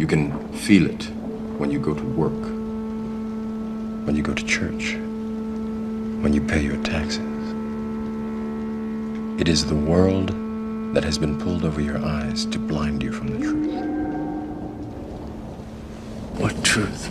You can feel it when you go to work, when you go to church, when you pay your taxes. It is the world that has been pulled over your eyes to blind you from the truth. What truth?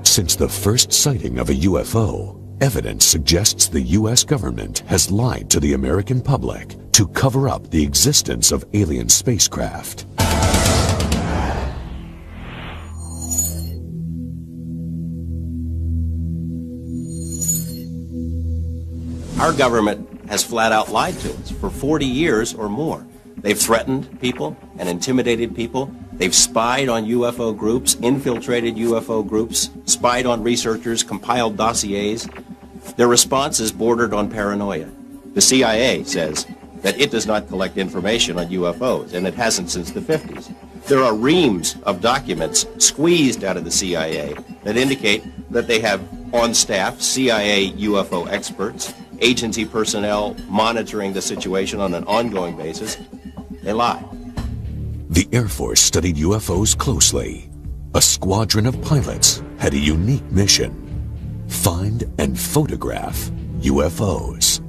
Since the first sighting of a UFO, evidence suggests the U.S. government has lied to the American public to cover up the existence of alien spacecraft. Our government has flat out lied to us for 40 years or more. They've threatened people and intimidated people. They've spied on UFO groups, infiltrated UFO groups, spied on researchers, compiled dossiers. Their response is bordered on paranoia. The CIA says that it does not collect information on UFOs, and it hasn't since the 50s. There are reams of documents squeezed out of the CIA that indicate that they have on staff CIA UFO experts, agency personnel monitoring the situation on an ongoing basis. They lie. The Air Force studied UFOs closely. A squadron of pilots had a unique mission: find and photograph UFOs.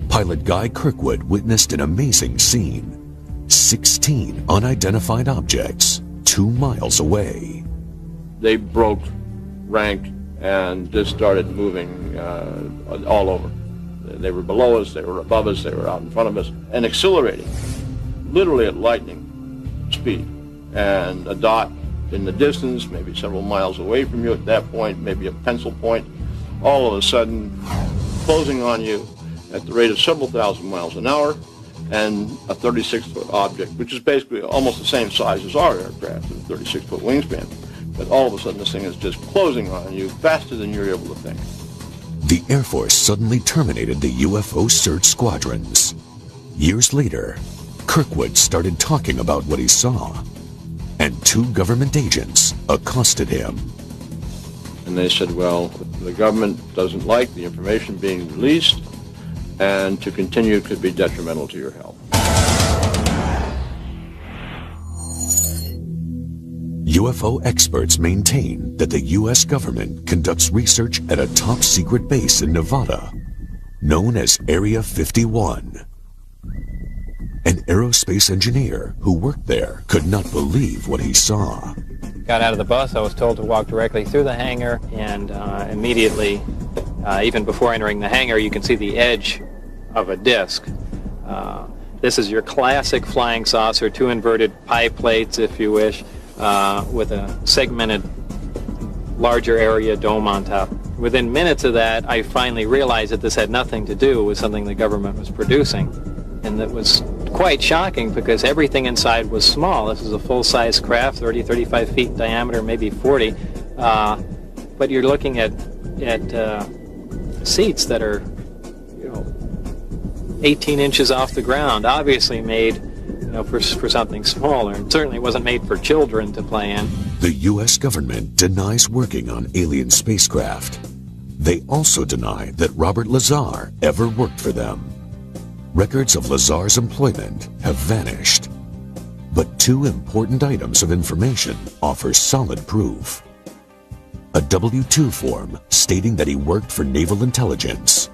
Pilot Guy Kirkwood witnessed an amazing scene: 16 unidentified objects 2 miles away. They broke rank and just started moving all over. They were below us, they were above us, they were out in front of us, and accelerating, literally at lightning speed. And a dot in the distance, maybe several miles away from you at that point, maybe a pencil point, all of a sudden closing on you at the rate of several thousand miles an hour, and a 36-foot object, which is basically almost the same size as our aircraft, with a 36-foot wingspan. But all of a sudden this thing is just closing on you faster than you're able to think. The Air Force suddenly terminated the UFO search squadrons. Years later, Kirkwood started talking about what he saw, and 2 government agents accosted him. And they said, well, the government doesn't like the information being released, and to continue could be detrimental to your health. UFO experts maintain that the U.S. government conducts research at a top-secret base in Nevada, known as Area 51. An aerospace engineer who worked there could not believe what he saw. Got out of the bus, I was told to walk directly through the hangar, and immediately, even before entering the hangar, you can see the edge of a disc. This is your classic flying saucer, 2 inverted pie plates, if you wish, with a segmented, larger area dome on top. Within minutes of that, I finally realized that this had nothing to do with something the government was producing, and that was quite shocking because everything inside was small. This is a full-size craft, 30, 35 feet in diameter, maybe 40. But you're looking at seats that are, 18 inches off the ground, obviously made, for something smaller. And certainly wasn't made for children to play in. The U.S. government denies working on alien spacecraft. They also deny that Robert Lazar ever worked for them. Records of Lazar's employment have vanished. But two important items of information offer solid proof. A W-2 form stating that he worked for Naval Intelligence,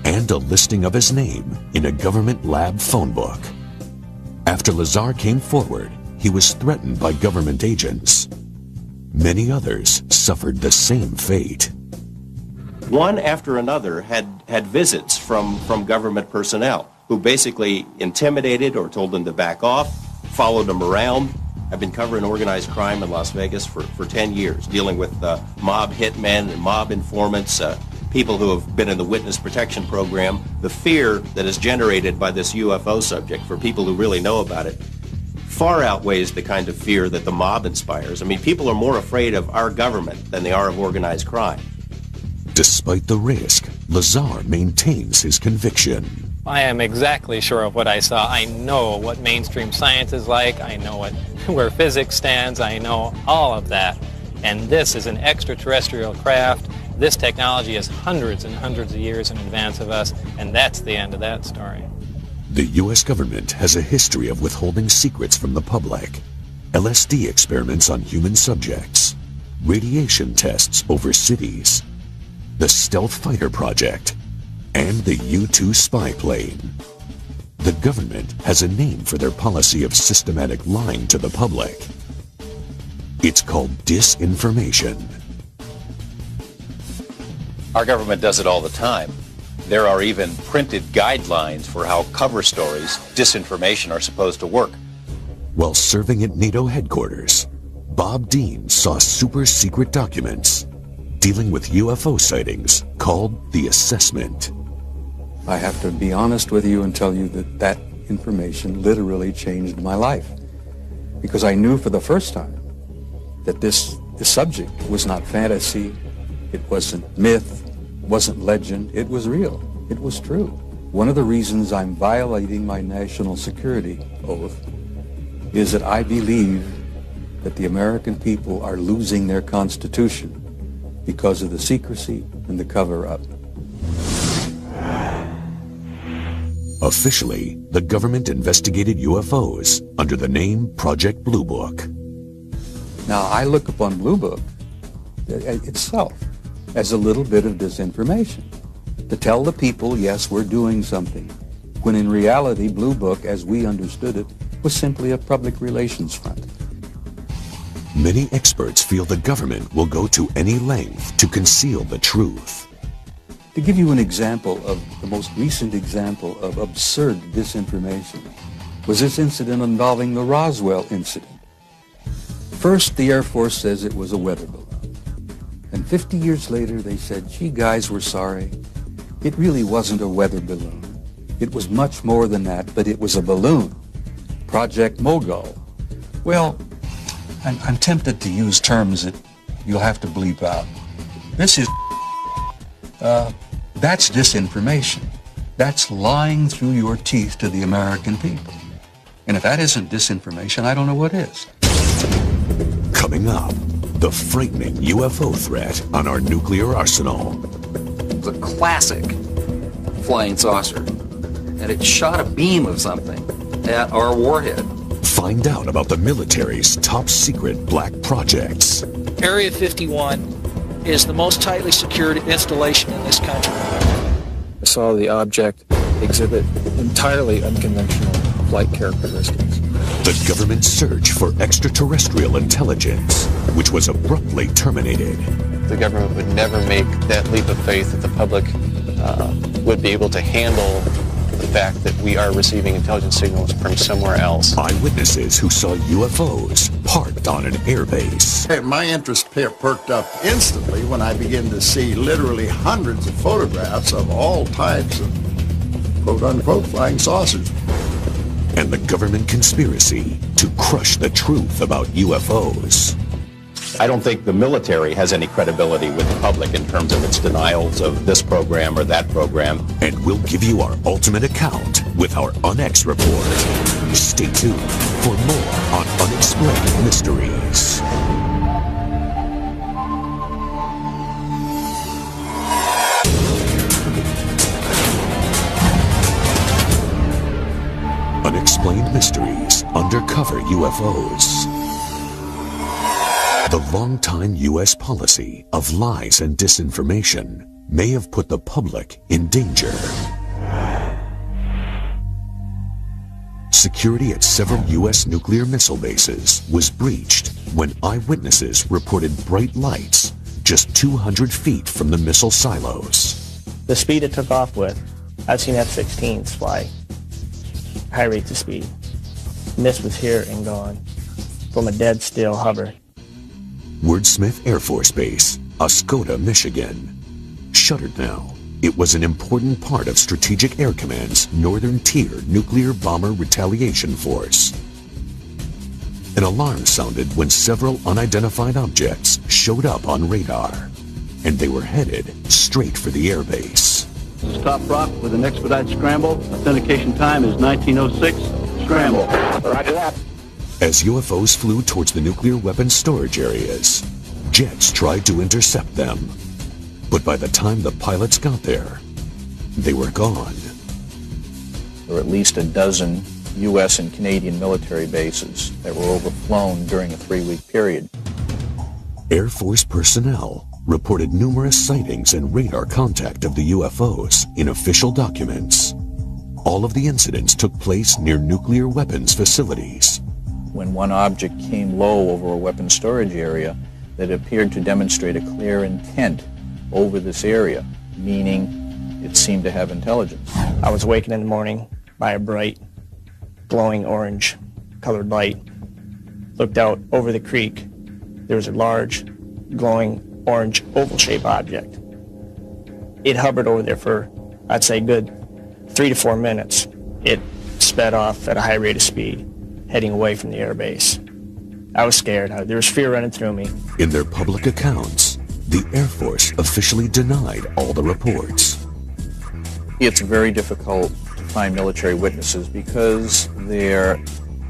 and a listing of his name in a government lab phone book. After Lazar came forward, he was threatened by government agents. Many others suffered the same fate. One after another had visits from government personnel who basically intimidated or told them to back off, followed them around. I've been covering organized crime in Las Vegas for 10 years, dealing with mob hitmen and mob informants, people who have been in the witness protection program. The fear that is generated by this UFO subject for people who really know about it far outweighs the kind of fear that the mob inspires. I mean, people are more afraid of our government than they are of organized crime. Despite the risk, Lazar maintains his conviction. I am exactly sure of what I saw. I know what mainstream science is like. I know where physics stands. I know all of that. And this is an extraterrestrial craft. This technology is hundreds and hundreds of years in advance of us, and that's the end of that story. The U.S. government has a history of withholding secrets from the public. LSD experiments on human subjects, radiation tests over cities, the Stealth Fighter Project, and the U-2 spy plane. The government has a name for their policy of systematic lying to the public. It's called disinformation. Our government does it all the time. There are even printed guidelines for how cover stories, disinformation, are supposed to work. While serving at NATO headquarters, Bob Dean saw super secret documents dealing with UFO sightings called the Assessment. I have to be honest with you and tell you that that information literally changed my life, because I knew for the first time that this subject was not fantasy, it wasn't myth, wasn't legend, it was real, it was true. One of the reasons I'm violating my national security oath is that I believe that the American people are losing their constitution because of the secrecy and the cover-up. Officially, the government investigated UFOs under the name Project Blue Book. Now, I look upon Blue Book itself as a little bit of disinformation, to tell the people, yes, we're doing something, when in reality, Blue Book, as we understood it, was simply a public relations front. Many experts feel the government will go to any length to conceal the truth. To give you an example of the most recent example of absurd disinformation was this incident involving the Roswell incident. First, the Air Force says it was a weather balloon. And 50 years later, they said, gee, guys, we're sorry. It really wasn't a weather balloon. It was much more than that, but it was a balloon. Project Mogul. Well, I'm tempted to use terms that you'll have to bleep out. This is that's disinformation. That's lying through your teeth to the American people. And if that isn't disinformation, I don't know what is. Coming up, the frightening UFO threat on our nuclear arsenal. It was a classic flying saucer, and it shot a beam of something at our warhead. Find out about the military's top secret black projects. Area 51 is the most tightly secured installation in this country. I saw the object exhibit entirely unconventional flight characteristics. The government's search for extraterrestrial intelligence, which was abruptly terminated. The government would never make that leap of faith that the public would be able to handle the fact that we are receiving intelligence signals from somewhere else. Eyewitnesses who saw UFOs parked on an airbase. Hey, my interest perked up instantly when I began to see literally hundreds of photographs of all types of quote-unquote flying saucers. and the government conspiracy to crush the truth about UFOs. I don't think the military has any credibility with the public in terms of its denials of this program or that program. And we'll give you our ultimate account with our UNX report. Stay tuned for more on Unexplained Mysteries. Unexplained Mysteries, Undercover UFOs. The long-time U.S. policy of lies and disinformation may have put the public in danger. Security at several U.S. nuclear missile bases was breached when eyewitnesses reported bright lights just 200 feet from the missile silos. The speed it took off with, I've seen F-16s fly high rates of speed. And this was here and gone from a dead still hover. Wordsmith Air Force Base, Oscoda, Michigan. Shuttered now, it was an important part of Strategic Air Command's Northern Tier Nuclear Bomber Retaliation Force. An alarm sounded when several unidentified objects showed up on radar, and they were headed straight for the airbase. Stop Rock with an expedited scramble. Authentication time is 1906. Scramble. Roger that. As UFOs flew towards the nuclear weapons storage areas, jets tried to intercept them. But by the time the pilots got there, they were gone. There were at least a dozen U.S. and Canadian military bases that were overflown during a 3-week period. Air Force personnel reported numerous sightings and radar contact of the UFOs in official documents. All of the incidents took place near nuclear weapons facilities. When one object came low over a weapons storage area that appeared to demonstrate a clear intent over this area, meaning it seemed to have intelligence. I was awakened in the morning by a bright, glowing orange colored light. Looked out over the creek. There was a large, glowing orange oval-shaped object. It hovered over there for, I'd say, good 3 to 4 minutes. It sped off at a high rate of speed, heading away from the airbase. I was scared. There was fear running through me. In their public accounts, the Air Force officially denied all the reports. It's very difficult to find military witnesses because they're,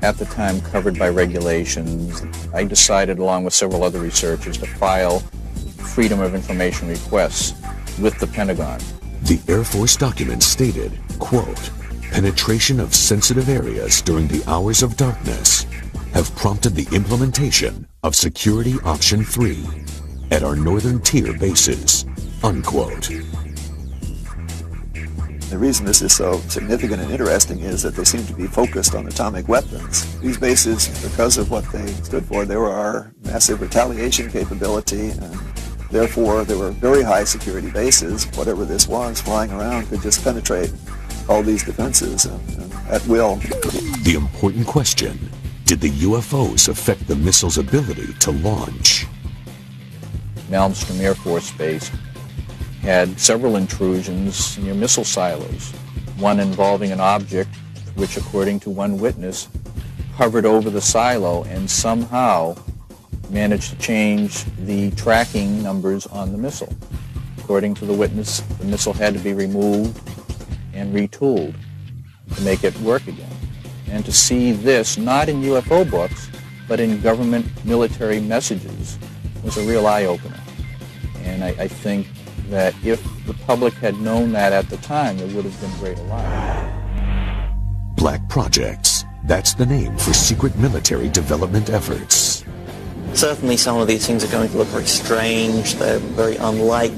at the time, covered by regulations. I decided, along with several other researchers, to file Freedom of Information requests with the Pentagon. The Air Force document stated, quote, penetration of sensitive areas during the hours of darkness have prompted the implementation of Security Option 3 at our Northern Tier bases, unquote. The reason this is so significant and interesting is that they seem to be focused on atomic weapons. These bases, because of what they stood for, they were our massive retaliation capability, and therefore they were very high security bases. Whatever this was flying around could just penetrate all these defenses at will. The important question, did the UFOs affect the missile's ability to launch? Malmstrom Air Force Base had several intrusions near missile silos, one involving an object which, according to one witness, hovered over the silo and somehow managed to change the tracking numbers on the missile. According to the witness, the missile had to be removed and retooled to make it work again. And to see this, not in UFO books, but in government military messages, was a real eye-opener. And I think that if the public had known that at the time, there would have been great alarm. Black Projects, that's the name for secret military development efforts. Certainly some of these things are going to look very strange. They're very unlike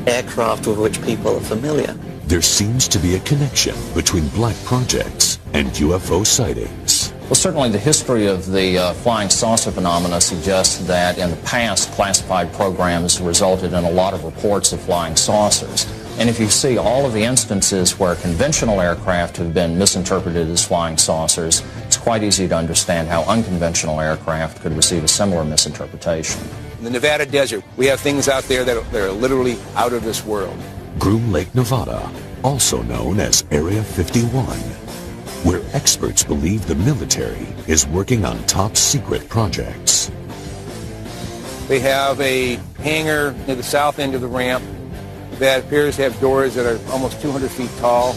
aircraft with which people are familiar. There seems to be a connection between Black Projects and UFO sightings. Well, certainly the history of the flying saucer phenomena suggests that in the past, classified programs resulted in a lot of reports of flying saucers. And if you see all of the instances where conventional aircraft have been misinterpreted as flying saucers, it's quite easy to understand how unconventional aircraft could receive a similar misinterpretation. In the Nevada desert, we have things out there that are literally out of this world. Groom Lake, Nevada, also known as Area 51. where experts believe the military is working on top secret projects. They have a hangar near the south end of the ramp that appears to have doors that are almost 200 feet tall,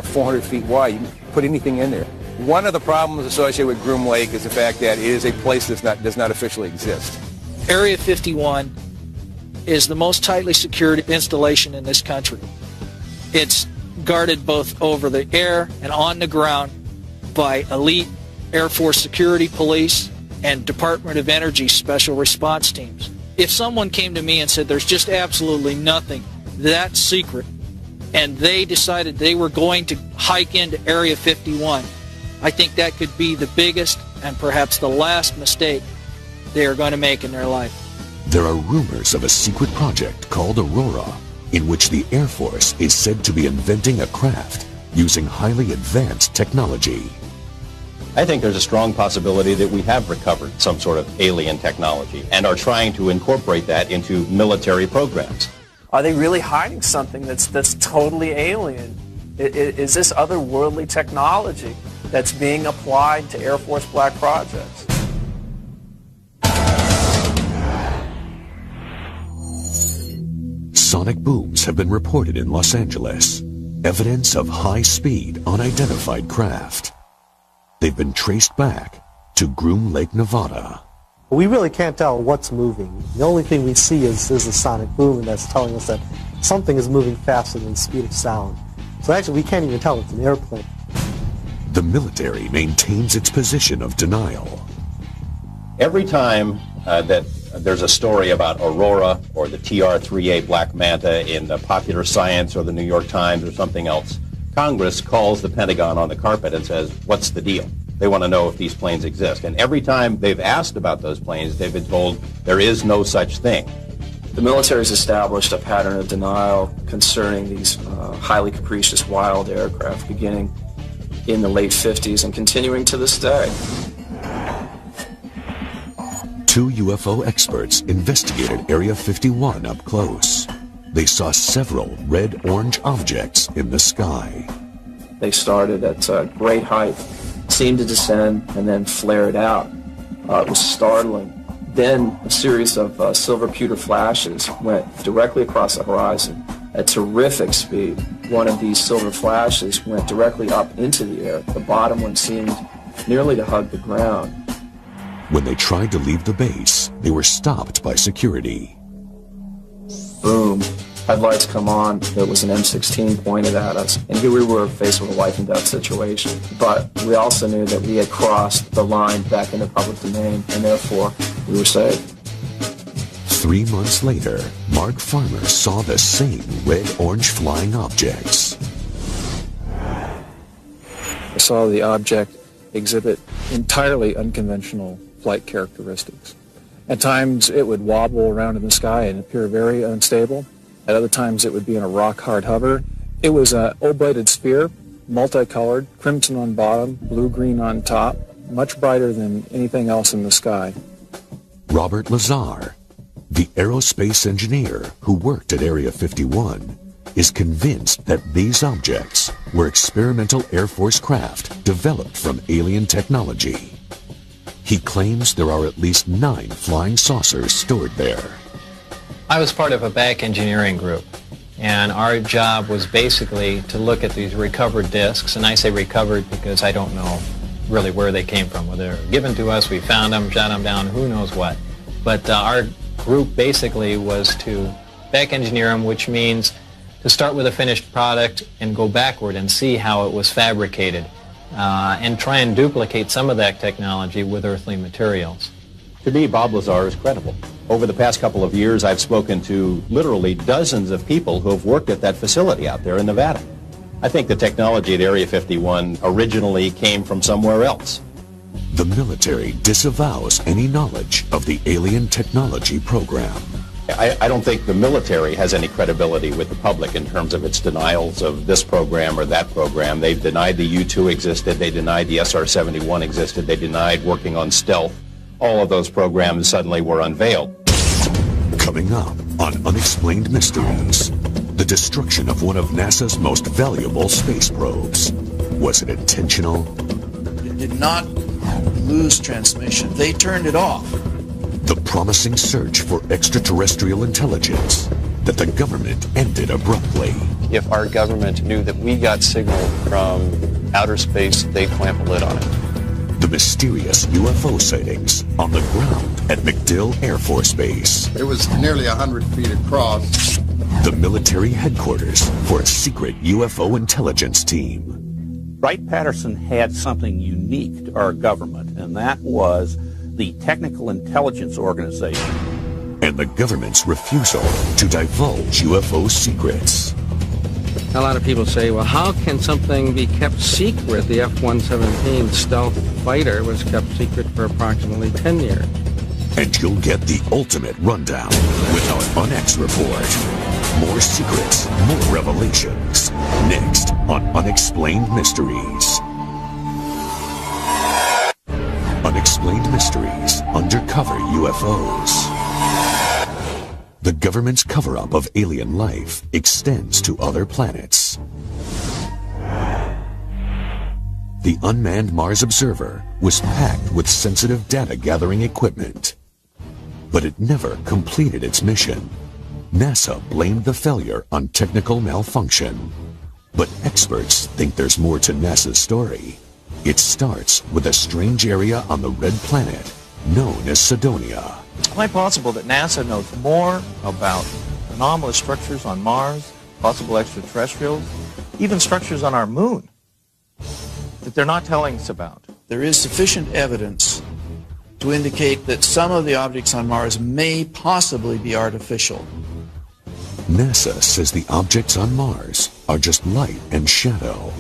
400 feet wide. You can put anything in there. One of the problems associated with Groom Lake is the fact that it is a place that does not officially exist. Area 51 is the most tightly secured installation in this country. It's guarded both over the air and on the ground by elite Air Force security police and Department of Energy special response teams. If someone came to me and said there's just absolutely nothing that's secret, and they decided they were going to hike into Area 51, I think that could be the biggest and perhaps the last mistake they are going to make in their life. There are rumors of a secret project called Aurora, in which the Air Force is said to be inventing a craft using highly advanced technology. I think there's a strong possibility that we have recovered some sort of alien technology and are trying to incorporate that into military programs. Are they really hiding something that's totally alien? Is this otherworldly technology that's being applied to Air Force black projects? Sonic booms have been reported in Los Angeles, evidence of high-speed, unidentified craft. They've been traced back to Groom Lake, Nevada. We really can't tell what's moving. The only thing we see is a sonic boom, and that's telling us that something is moving faster than the speed of sound. So actually, we can't even tell it's an airplane. The military maintains its position of denial. Every time that there's a story about Aurora or the TR-3A Black Manta in the Popular Science or the New York Times or something else, Congress calls the Pentagon on the carpet and says, what's the deal? They want to know if these planes exist. And every time they've asked about those planes, they've been told there is no such thing. The military has established a pattern of denial concerning these highly capricious wild aircraft beginning in the late 50s and continuing to this day. Two UFO experts investigated Area 51 up close. They saw several red-orange objects in the sky. They started at great height, seemed to descend, and then flared out. It was startling. Then a series of silver pewter flashes went directly across the horizon at terrific speed. One of these silver flashes went directly up into the air. The bottom one seemed nearly to hug the ground. When they tried to leave the base, they were stopped by security. Boom. Headlights come on. There was an M16 pointed at us. And here we were faced with a life and death situation. But we also knew that we had crossed the line back into public domain, and therefore we were saved. 3 months later, Mark Farmer saw the same red-orange flying objects. I saw the object exhibit entirely unconventional flight characteristics. At times it would wobble around in the sky and appear very unstable. At other times it would be in a rock-hard hover. It was an oblated sphere, multicolored, crimson on bottom, blue-green on top, much brighter than anything else in the sky. Robert Lazar, the aerospace engineer who worked at Area 51, is convinced that these objects were experimental Air Force craft developed from alien technology. He claims there are at least 9 flying saucers stored there. I was part of a back engineering group, and our job was basically to look at these recovered discs, and I say recovered because I don't know really where they came from, whether they were given to us, we found them, shot them down, who knows what. But our group basically was to back engineer them, which means to start with a finished product and go backward and see how it was fabricated, and try and duplicate some of that technology with earthly materials. To me, Bob Lazar is credible. Over the past couple of years, I've spoken to literally dozens of people who have worked at that facility out there in Nevada. I think the technology at Area 51 originally came from somewhere else. The military disavows any knowledge of the alien technology program. I don't think the military has any credibility with the public in terms of its denials of this program or that program. They've denied the U-2 existed. They denied the SR-71 existed. They denied working on stealth. All of those programs suddenly were unveiled. Coming up on Unexplained Mysteries, the destruction of one of NASA's most valuable space probes. Was it intentional? It did not lose transmission. They turned it off. The promising search for extraterrestrial intelligence that the government ended abruptly. If our government knew that we got signal from outer space, they'd clamp a lid on it. The mysterious UFO sightings on the ground at MacDill Air Force Base. It was nearly 100 feet across. The military headquarters for a secret UFO intelligence team. Wright-Patterson had something unique to our government, and that was the Technical Intelligence Organization. And the government's refusal to divulge UFO secrets. A lot of people say, well, how can something be kept secret? The F-117 stealth fighter was kept secret for approximately 10 years. And you'll get the ultimate rundown with our UNX report. More secrets, more revelations. Next on Unexplained Mysteries. Unexplained Mysteries, Undercover UFOs. The government's cover-up of alien life extends to other planets. The unmanned Mars Observer was packed with sensitive data-gathering equipment. But it never completed its mission. NASA blamed the failure on technical malfunction. But experts think there's more to NASA's story. It starts with a strange area on the red planet known as Cydonia. It's quite possible that NASA knows more about anomalous structures on Mars, possible extraterrestrials, even structures on our moon that they're not telling us about. There is sufficient evidence to indicate that some of the objects on Mars may possibly be artificial. NASA says the objects on Mars are just light and shadow.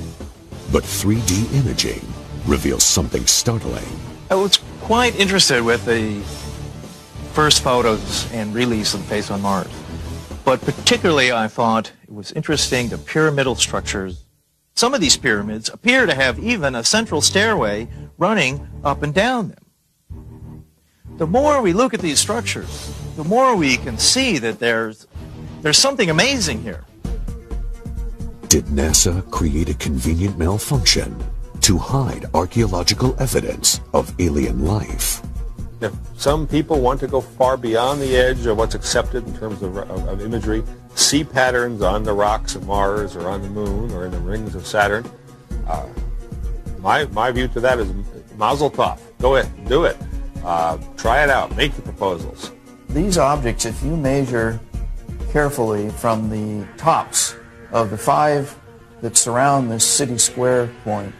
But 3D imaging reveals something startling. I was quite interested with the first photos and release of the face on Mars. But particularly I thought it was interesting the pyramidal structures. Some of these pyramids appear to have even a central stairway running up and down them. The more we look at these structures, the more we can see that there's something amazing here. Did NASA create a convenient malfunction to hide archaeological evidence of alien life? If some people want to go far beyond the edge of what's accepted in terms of imagery, see patterns on the rocks of Mars or on the moon or in the rings of Saturn, my view to that is mazel tov. Go ahead, do it. Try it out. Make the proposals. These objects, if you measure carefully from the tops of the 5 that surround this city square point,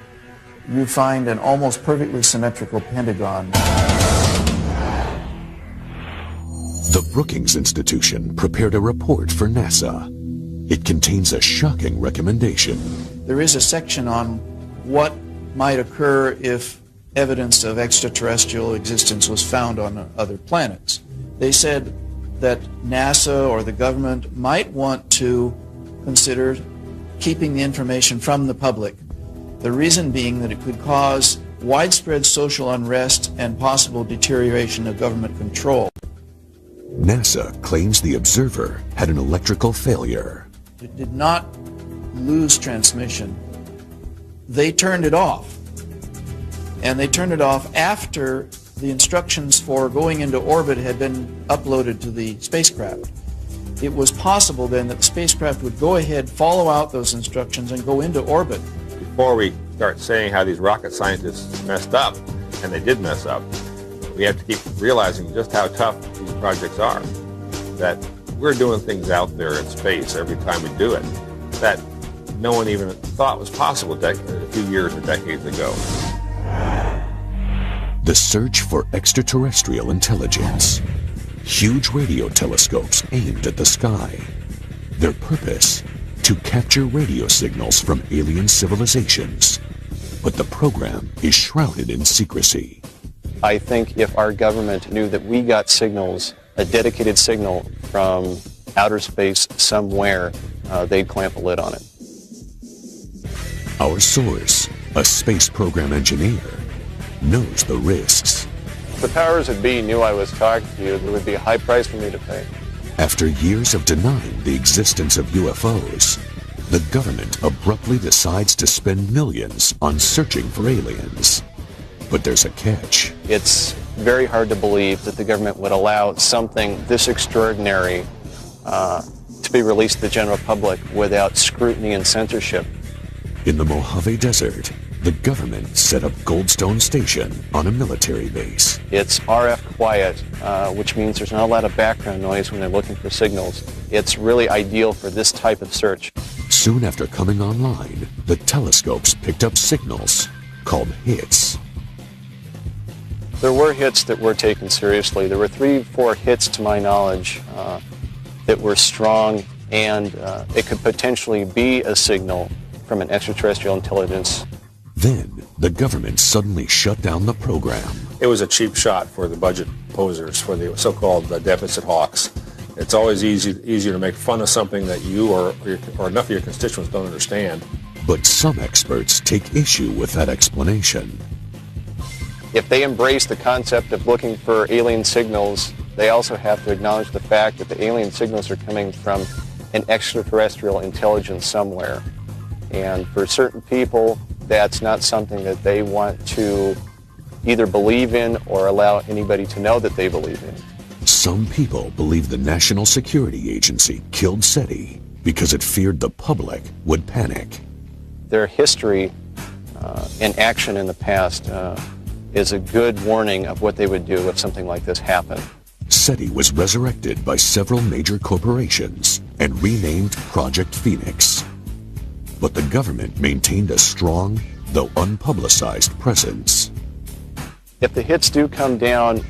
you find an almost perfectly symmetrical pentagon. The Brookings Institution prepared a report for NASA. It contains a shocking recommendation. There is a section on what might occur if evidence of extraterrestrial existence was found on other planets. They said that NASA or the government might want to consider keeping the information from the public. The reason being that it could cause widespread social unrest and possible deterioration of government control. NASA claims the observer had an electrical failure. It did not lose transmission. They turned it off. And they turned it off after the instructions for going into orbit had been uploaded to the spacecraft. It was possible then that the spacecraft would go ahead, follow out those instructions, and go into orbit. Before we start saying how these rocket scientists messed up, and they did mess up, we have to keep realizing just how tough these projects are. That we're doing things out there in space every time we do it that no one even thought was possible a few years or decades ago. The search for extraterrestrial intelligence. Huge radio telescopes aimed at the sky. Their purpose? To capture radio signals from alien civilizations. But the program is shrouded in secrecy. I think if our government knew that we got signals, a dedicated signal from outer space somewhere, they'd clamp a lid on it. Our source, a space program engineer, knows the risks. If the powers that be knew I was talking to you, there would be a high price for me to pay. After years of denying the existence of UFOs, the government abruptly decides to spend millions on searching for aliens. But there's a catch. It's very hard to believe that the government would allow something this extraordinary to be released to the general public without scrutiny and censorship. In the Mojave Desert, the government set up Goldstone Station on a military base. It's RF quiet, which means there's not a lot of background noise when they're looking for signals. It's really ideal for this type of search. Soon after coming online, the telescopes picked up signals called hits. There were hits that were taken seriously. There were 3-4 hits, to my knowledge, that were strong, and it could potentially be a signal from an extraterrestrial intelligence. Then, the government suddenly shut down the program. It was a cheap shot for the budget posers, for the so-called deficit hawks. It's always easier to make fun of something that you or enough of your constituents don't understand. But some experts take issue with that explanation. If they embrace the concept of looking for alien signals, they also have to acknowledge the fact that the alien signals are coming from an extraterrestrial intelligence somewhere. And for certain people, that's not something that they want to either believe in or allow anybody to know that they believe in. Some people believe the National Security Agency killed SETI because it feared the public would panic. Their history and action in the past is a good warning of what they would do if something like this happened. SETI was resurrected by several major corporations and renamed Project Phoenix. But the government maintained a strong, though unpublicized, presence. If the hits do come down,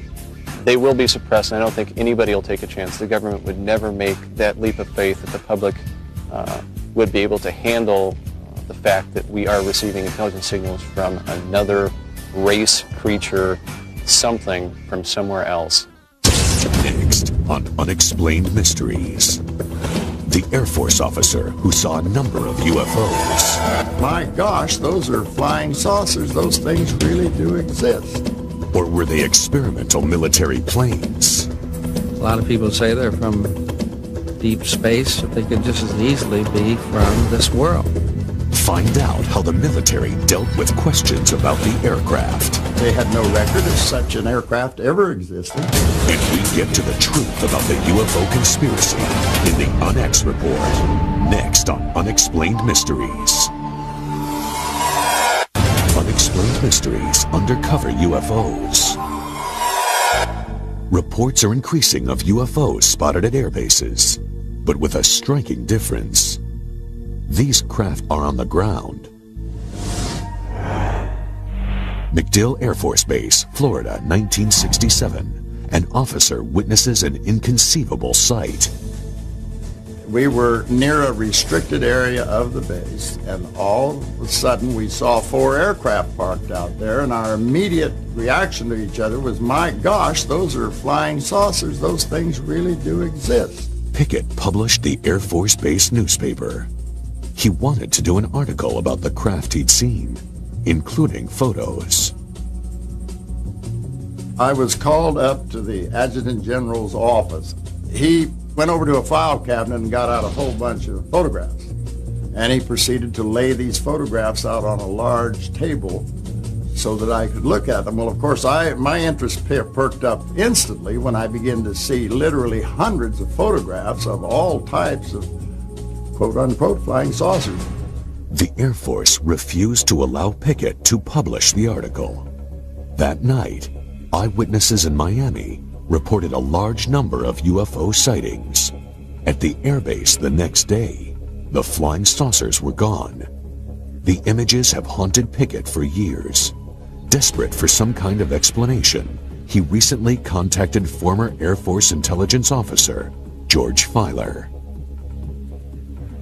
they will be suppressed, and I don't think anybody will take a chance. The government would never make that leap of faith that the public would be able to handle the fact that we are receiving intelligence signals from another race, creature, something from somewhere else. Next on Unexplained Mysteries, the Air Force officer who saw a number of UFOs. My gosh, those are flying saucers. Those things really do exist. Or were they experimental military planes? A lot of people say they're from deep space, but they could just as easily be from this world. Find out how the military dealt with questions about the aircraft. They had no record of such an aircraft ever existing. And we get to the truth about the UFO conspiracy in the UNX Report. Next on Unexplained Mysteries. Unexplained Mysteries Undercover UFOs. Reports are increasing of UFOs spotted at air bases, but with a striking difference. These craft are on the ground. MacDill Air Force Base, Florida, 1967. An officer witnesses an inconceivable sight. We were near a restricted area of the base, and all of a sudden we saw 4 aircraft parked out there, and our immediate reaction to each other was, my gosh, those are flying saucers. Those things really do exist. Pickett published the Air Force Base newspaper. He wanted to do an article about the craft he'd seen, including photos. I was called up to the Adjutant General's office. He went over to a file cabinet and got out a whole bunch of photographs. And he proceeded to lay these photographs out on a large table so that I could look at them. Well, of course, my interest perked up instantly when I began to see literally hundreds of photographs of all types of quote-unquote flying saucers. The Air Force refused to allow Pickett to publish the article. That night, eyewitnesses in Miami reported a large number of UFO sightings. At the airbase the next day, the flying saucers were gone. The images have haunted Pickett for years. Desperate for some kind of explanation, he recently contacted former Air Force intelligence officer George Filer.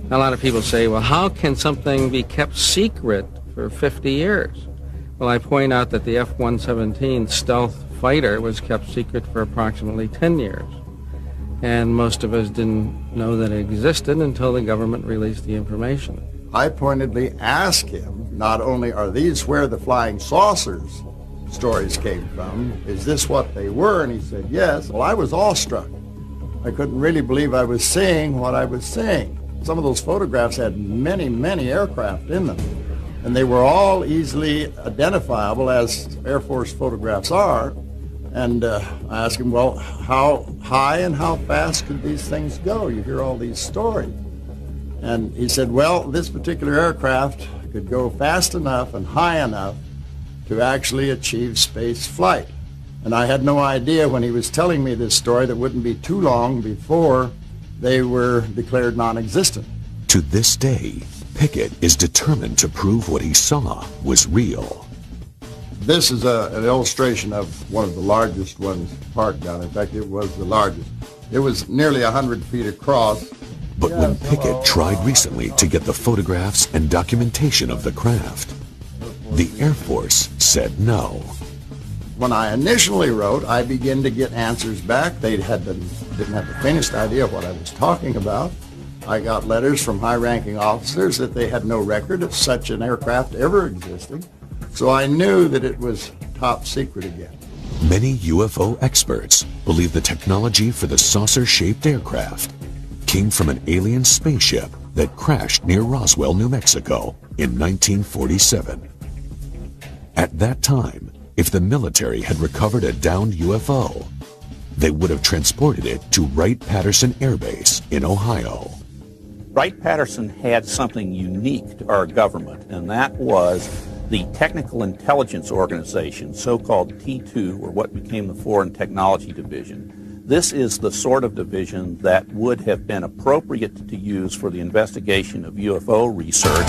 A lot of people say, well, how can something be kept secret for 50 years? Well, I point out that the F-117 stealth fighter was kept secret for approximately 10 years. And most of us didn't know that it existed until the government released the information. I pointedly asked him, not only are these where the flying saucers stories came from, is this what they were? And he said, yes. Well, I was awestruck. I couldn't really believe I was seeing what I was seeing. some of those photographs had many, many aircraft in them. And they were all easily identifiable, as Air Force photographs are. And I asked him, well, how high and how fast could these things go? You hear all these stories. And he said, well, this particular aircraft could go fast enough and high enough to actually achieve space flight. And I had no idea when he was telling me this story that it wouldn't be too long before they were declared non-existent. To this day, Pickett is determined to prove what he saw was real. This is an illustration of one of the largest ones parked down. In fact, it was the largest. It was nearly 100 feet across. But when Pickett tried recently to get the photographs and documentation of the craft, the Air Force said no. When I initially wrote, I began to get answers back. They didn't have the faintest idea of what I was talking about. I got letters from high-ranking officers that they had no record of such an aircraft ever existing. So I knew that it was top secret again. Many UFO experts believe the technology for the saucer-shaped aircraft came from an alien spaceship that crashed near Roswell, New Mexico in 1947. At that time, if the military had recovered a downed UFO, they would have transported it to Wright-Patterson Air Base in Ohio. Wright-Patterson had something unique to our government, and that was the Technical Intelligence Organization, so-called T2, or what became the Foreign Technology Division. This is the sort of division that would have been appropriate to use for the investigation of UFO research.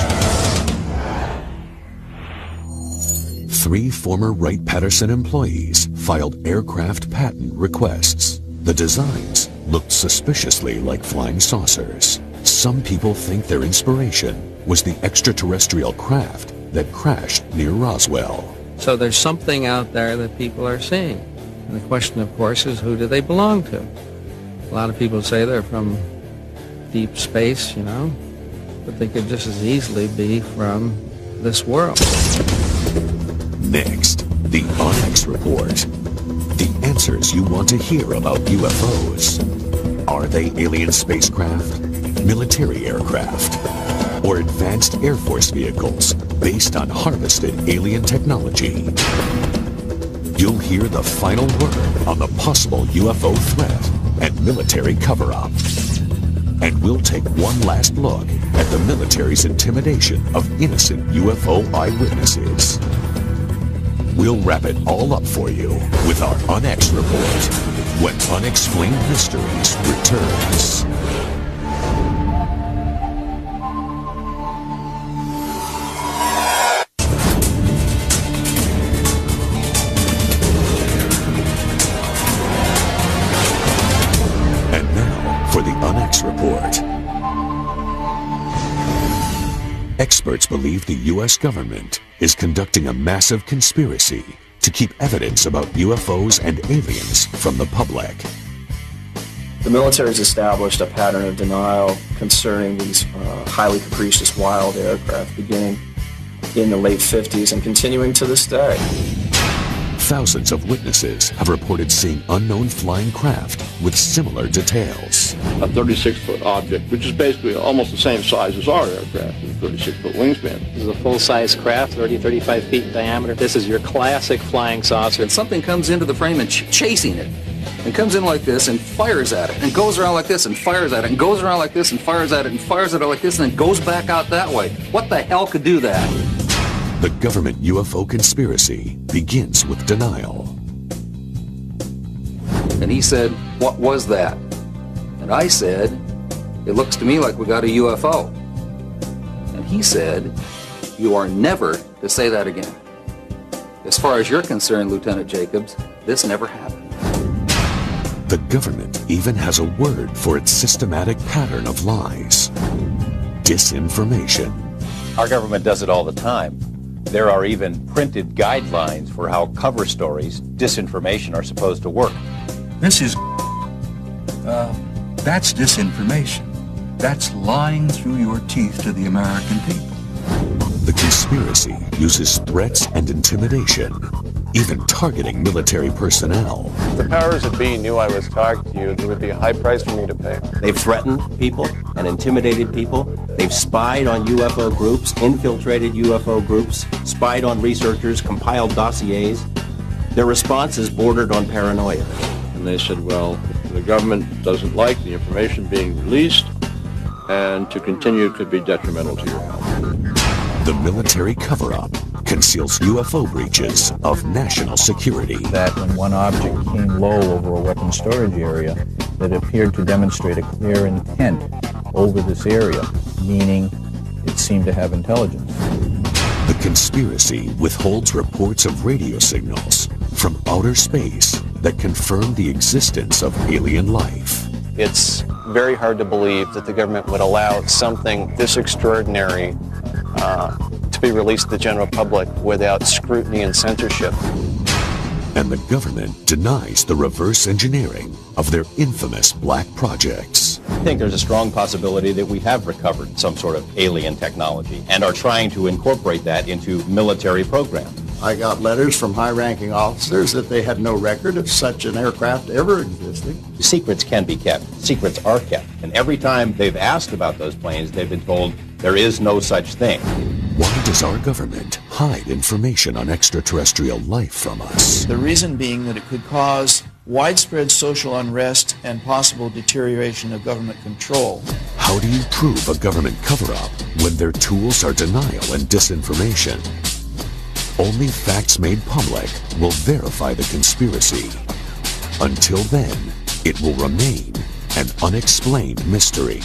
3 former Wright-Patterson employees filed aircraft patent requests. The designs looked suspiciously like flying saucers. Some people think their inspiration was the extraterrestrial craft that crashed near Roswell. So there's something out there that people are seeing. And the question, of course, is who do they belong to? A lot of people say they're from deep space, you know, but they could just as easily be from this world. Next, the Onyx Report. The answers you want to hear about UFOs. Are they alien spacecraft, military aircraft, or advanced Air Force vehicles based on harvested alien technology? You'll hear the final word on the possible UFO threat and military cover-up. And we'll take one last look at the military's intimidation of innocent UFO eyewitnesses. We'll wrap it all up for you with our Onyx Report when Unexplained Mysteries returns. For the Onyx Report. Experts believe the U.S. government is conducting a massive conspiracy to keep evidence about UFOs and aliens from the public. The military has established a pattern of denial concerning these highly capricious wild aircraft beginning in the late 50s and continuing to this day. Thousands of witnesses have reported seeing unknown flying craft with similar details. A 36-foot object, which is basically almost the same size as our aircraft, a 36-foot wingspan. This is a full-size craft, 35 feet in diameter. This is your classic flying saucer. And something comes into the frame and chasing it, and comes in like this and fires at it, and goes around like this and fires at it, and goes around like this and fires at it, and fires at it like this, and then goes back out that way. What the hell could do that? The government UFO conspiracy begins with denial. And he said, "What was that?" And I said, "It looks to me like we got a UFO." And he said, "You are never to say that again. As far as you're concerned, Lieutenant Jacobs, this never happened." The government even has a word for its systematic pattern of lies: disinformation. Our government does it all the time. There are even printed guidelines for how cover stories, disinformation, are supposed to work. This is, that's disinformation. That's lying through your teeth to the American people. The conspiracy uses threats and intimidation even targeting military personnel. If the powers that be knew I was talking to you, there would be a high price for me to pay. They've threatened people and intimidated people. They've spied on UFO groups, infiltrated UFO groups, spied on researchers, compiled dossiers. Their response is bordered on paranoia. And they said, well, the government doesn't like the information being released, and to continue could be detrimental to your health. The military cover-up conceals UFO breaches of national security. That when one object came low over a weapons storage area, that appeared to demonstrate a clear intent over this area, meaning it seemed to have intelligence. The conspiracy withholds reports of radio signals from outer space that confirm the existence of alien life. It's very hard to believe that the government would allow something this extraordinary to be released to the general public without scrutiny and censorship. And the government denies the reverse engineering of their infamous black projects. I think there's a strong possibility that we have recovered some sort of alien technology and are trying to incorporate that into military programs. I got letters from high-ranking officers that they had no record of such an aircraft ever existing. Secrets can be kept. Secrets are kept. And every time they've asked about those planes, they've been told there is no such thing. Why does our government hide information on extraterrestrial life from us? The reason being that it could cause widespread social unrest and possible deterioration of government control. How do you prove a government cover-up when their tools are denial and disinformation? Only facts made public will verify the conspiracy. Until then, it will remain an unexplained mystery.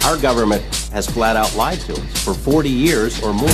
Our government has flat out lied to us for 40 years or more.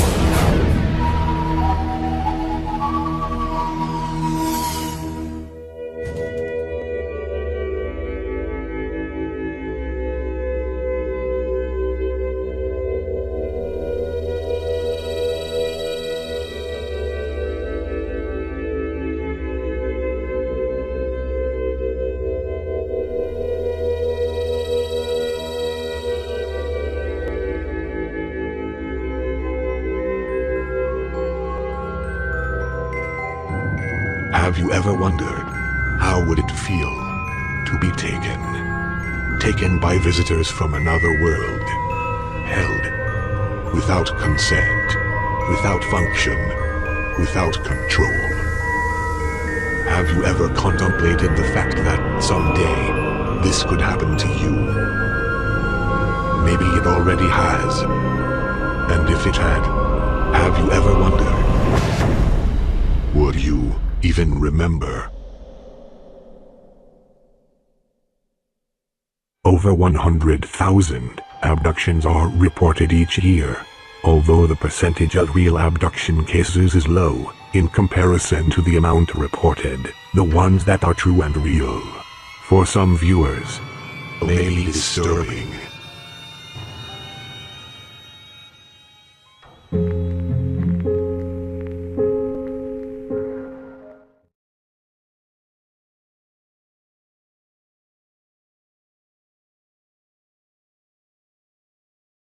Have you ever wondered, how would it feel to be taken by visitors from another world, held without consent, without function, without control? Have you ever contemplated the fact that someday this could happen to you? Maybe it already has. And if it had, have you ever wondered, would you even remember? Over 100,000 abductions are reported each year, although the percentage of real abduction cases is low in comparison to the amount reported, the ones that are true and real. For some viewers, may be disturbing.